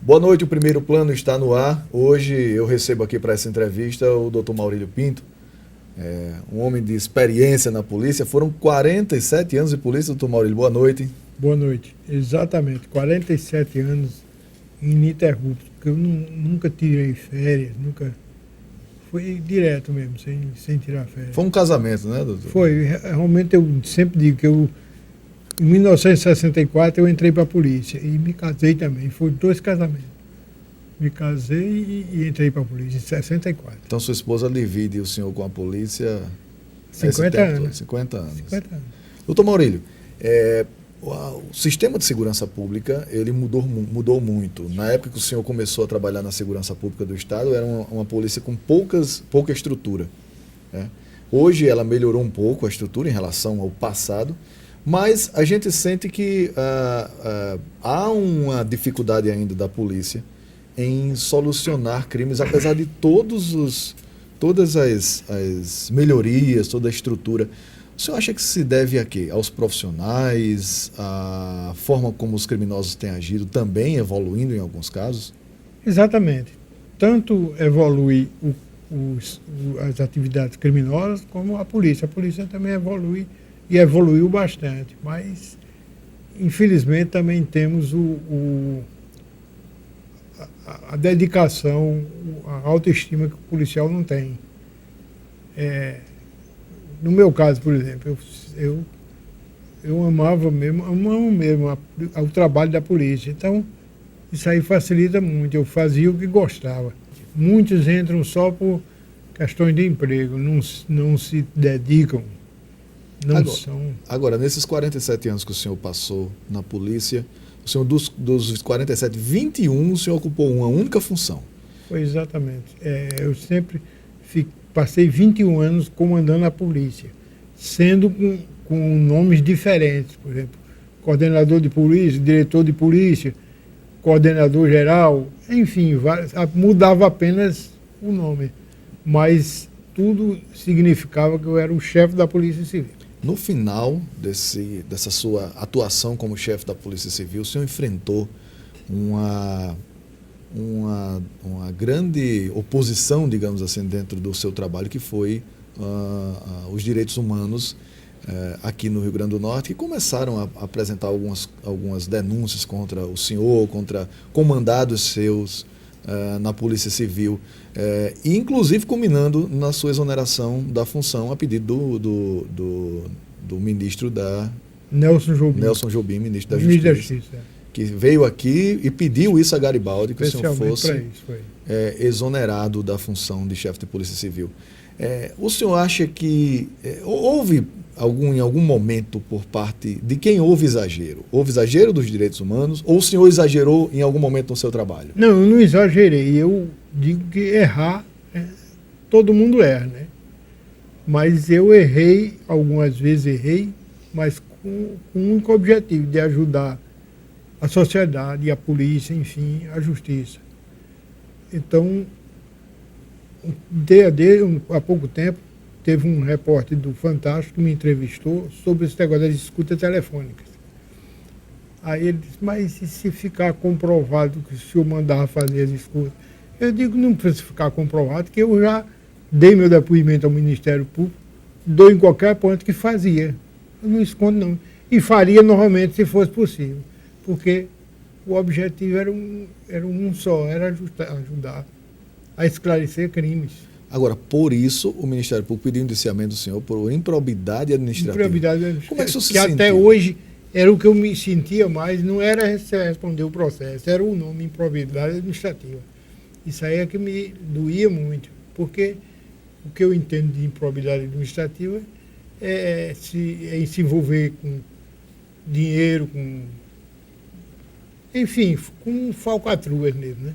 Boa noite, o Primeiro Plano está no ar. Hoje eu recebo aqui para essa entrevista o Dr. Maurílio Pinto, um homem de experiência na polícia. Foram 47 anos de polícia, Dr. Maurílio. Boa noite. Boa noite. Exatamente, 47 anos ininterruptos, porque eu nunca tirei férias, nunca... Foi direto mesmo, sem tirar férias. Foi um casamento, né, doutor? Foi. Realmente eu sempre digo que em 1964 eu entrei para a polícia e me casei também. Foi 2 casamentos. Me casei e entrei para a polícia em 64. Então sua esposa divide o senhor com a polícia 50 anos. 50 anos. 50 anos. Doutor Maurílio, o sistema de segurança pública ele mudou muito. Na época que o senhor começou a trabalhar na segurança pública do Estado, era uma polícia com pouca estrutura, né? Hoje ela melhorou um pouco a estrutura em relação ao passado, mas a gente sente que há uma dificuldade ainda da polícia em solucionar crimes, apesar de todas as melhorias, toda a estrutura. O senhor acha que se deve a quê? Aos profissionais, a forma como os criminosos têm agido, também evoluindo em alguns casos? Exatamente. Tanto evolui as atividades criminosas como a polícia. A polícia também evolui e evoluiu bastante, mas infelizmente também temos a dedicação, a autoestima que o policial não tem. No meu caso, por exemplo, eu amo mesmo o trabalho da polícia. Então, isso aí facilita muito. Eu fazia o que gostava. Muitos entram só por questões de emprego, não se dedicam, Agora, nesses 47 anos que o senhor passou na polícia, o senhor dos 47, 21, o senhor ocupou uma única função. Foi exatamente. Eu sempre passei 21 anos comandando a polícia, sendo com nomes diferentes, por exemplo, coordenador de polícia, diretor de polícia, coordenador geral, enfim, mudava apenas o nome, mas tudo significava que eu era o chefe da Polícia Civil. No final dessa sua atuação como chefe da Polícia Civil, o senhor enfrentou uma grande oposição, digamos assim, dentro do seu trabalho, que foi os direitos humanos aqui no Rio Grande do Norte, que começaram a apresentar algumas denúncias contra o senhor, contra comandados seus na Polícia Civil, e inclusive culminando na sua exoneração da função a pedido do ministro Nelson Jobim, ministro da Justiça. Que veio aqui e pediu isso a Garibaldi, que o senhor fosse exonerado da função de chefe de Polícia Civil. O senhor acha que houve em algum momento por parte de quem houve exagero? Houve exagero dos direitos humanos ou o senhor exagerou em algum momento no seu trabalho? Não, eu não exagerei. Eu digo que errar, todo mundo erra, né? Mas eu errei, algumas vezes errei, mas com um único objetivo, de ajudar a sociedade, a polícia, enfim, a justiça. Então, há pouco tempo, teve um repórter do Fantástico que me entrevistou sobre esse negócio das escutas telefônicas. Aí ele disse, mas e se ficar comprovado que o senhor mandava fazer as escutas? Eu digo, não precisa ficar comprovado, que eu já dei meu depoimento ao Ministério Público, dou em qualquer ponto que fazia. Eu não escondo, não. E faria novamente se fosse possível. Porque o objetivo era um só, era ajudar a esclarecer crimes. Agora, por isso, o Ministério Público pediu indiciamento do senhor por improbidade administrativa. Improbidade administrativa. Como é que isso se que sentiu? Até hoje era o que eu me sentia mais, não era responder o processo, era o nome improbidade administrativa. Isso aí é que me doía muito, porque o que eu entendo de improbidade administrativa é se envolver com dinheiro, enfim, com falcatruas mesmo, né?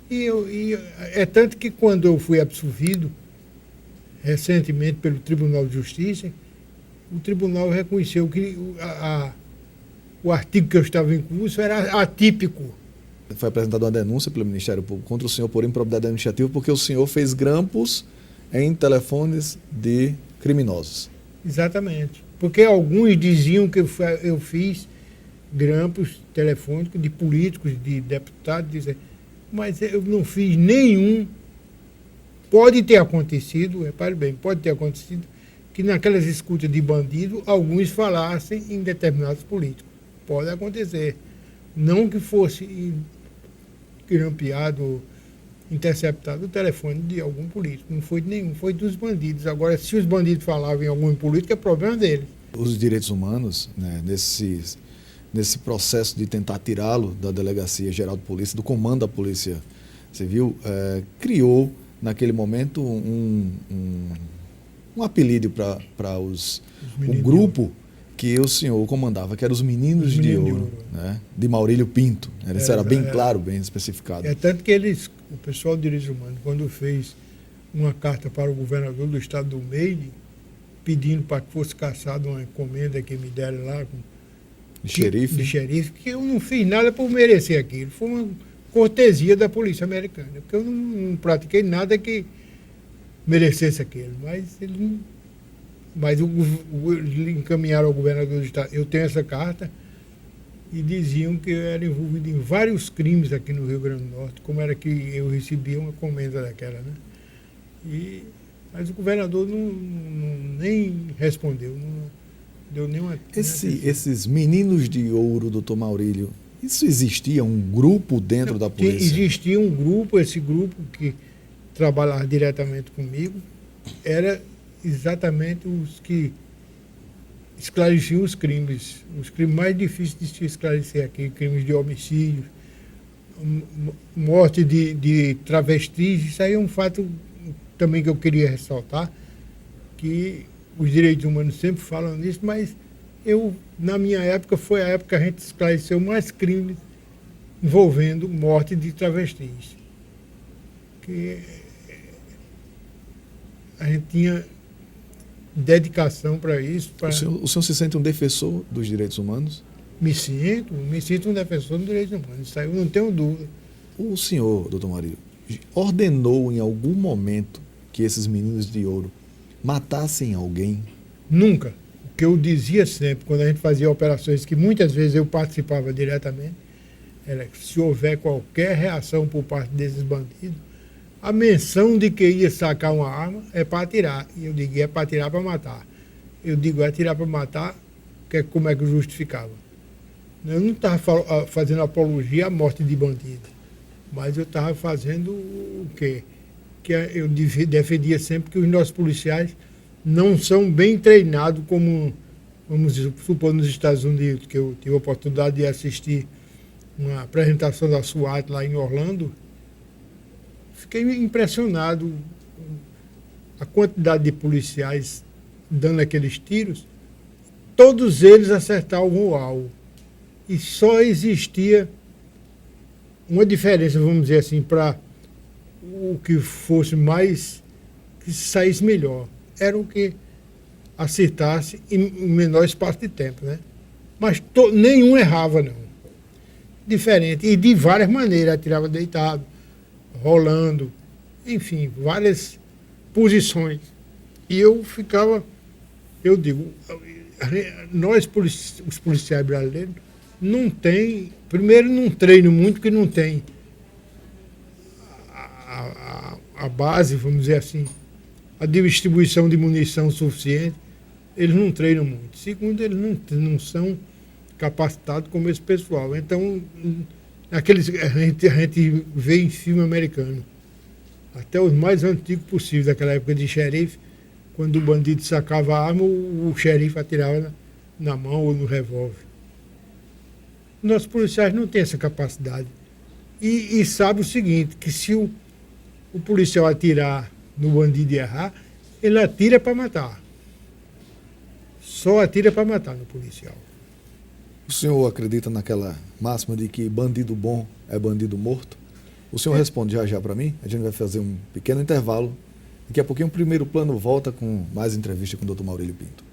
E é tanto que quando eu fui absolvido, recentemente pelo Tribunal de Justiça, o tribunal reconheceu que o artigo que eu estava em curso era atípico. Foi apresentada uma denúncia pelo Ministério Público contra o senhor por improbidade administrativa porque o senhor fez grampos em telefones de criminosos. Exatamente. Porque alguns diziam que eu fiz grampos telefônicos de políticos, de deputados, dizendo, mas eu não fiz nenhum. Pode ter acontecido, repare bem, pode ter acontecido que naquelas escutas de bandido, alguns falassem em determinados políticos. Pode acontecer. Não que fosse grampeado, interceptado o telefone de algum político. Não foi de nenhum, foi dos bandidos. Agora, se os bandidos falavam em algum político, é problema deles. Os direitos humanos, né, nesse processo de tentar tirá-lo da Delegacia Geral de Polícia, do comando da Polícia Civil, criou, naquele momento, um apelido para o grupo que o senhor comandava, que eram os Meninos de Ouro, né, de Maurílio Pinto. Isso era bem claro, bem especificado. Tanto que o pessoal de Direitos Humanos, quando fez uma carta para o governador do estado do Meire, pedindo para que fosse caçada uma encomenda que me deram lá de xerife, que eu não fiz nada por merecer aquilo. Foi uma cortesia da polícia americana, porque eu não pratiquei nada que merecesse aquilo. Mas eles encaminharam ao governador do estado. Eu tenho essa carta e diziam que eu era envolvido em vários crimes aqui no Rio Grande do Norte, como era que eu recebia uma encomenda daquela, né? Mas o governador nem respondeu, não deu nenhuma... Esses Meninos de Ouro, doutor Maurílio, isso existia um grupo dentro da polícia? Existia um grupo, esse grupo que trabalhava diretamente comigo, era exatamente os que esclareciam os crimes mais difíceis de se esclarecer aqui, crimes de homicídio, morte de travestis. Isso aí é um fato também que eu queria ressaltar, que os direitos humanos sempre falam nisso, mas na minha época, foi a época que a gente esclareceu mais crimes envolvendo morte de travestis. Que a gente tinha dedicação para isso. O senhor se sente um defensor dos direitos humanos? Me sinto um defensor dos direitos humanos, isso aí eu não tenho dúvida. O senhor, doutor Maurílio, ordenou em algum momento que esses Meninos de Ouro matassem alguém? Nunca. O que eu dizia sempre, quando a gente fazia operações que muitas vezes eu participava diretamente, era que se houver qualquer reação por parte desses bandidos, a menção de que ia sacar uma arma é para atirar. E eu digo, é para atirar para matar. Eu digo, é atirar para matar, como é que eu justificava? Eu não estava fazendo apologia à morte de bandido, mas eu estava fazendo o quê? Que eu defendia sempre que os nossos policiais não são bem treinados como, vamos supor, nos Estados Unidos, que eu tive a oportunidade de assistir uma apresentação da SWAT lá em Orlando. Fiquei impressionado a quantidade de policiais dando aqueles tiros, todos eles acertavam o alvo. E só existia uma diferença, vamos dizer assim, para o que fosse mais, que saísse melhor. Era o que acertasse em menor espaço de tempo, né? Mas nenhum errava, não. Diferente. E de várias maneiras, atirava deitado, rolando, enfim, várias posições. E eu digo, nós, os policiais brasileiros, primeiro não treinam muito, porque não tem a base, vamos dizer assim, a distribuição de munição suficiente, eles não treinam muito. Segundo, eles não são capacitados como esse pessoal. Então, a gente vê em filme americano, até os mais antigos possíveis, daquela época de xerife, quando o bandido sacava a arma, o xerife atirava na mão ou no revólver. Nossos policiais não têm essa capacidade. E sabe o seguinte, que se o policial atirar no bandido e errar, ele atira para matar. Só atira para matar no policial. O senhor acredita naquela máxima de que bandido bom é bandido morto? O senhor responde já para mim. A gente vai fazer um pequeno intervalo. Daqui a pouquinho o Primeiro Plano volta com mais entrevista com o Dr. Maurílio Pinto.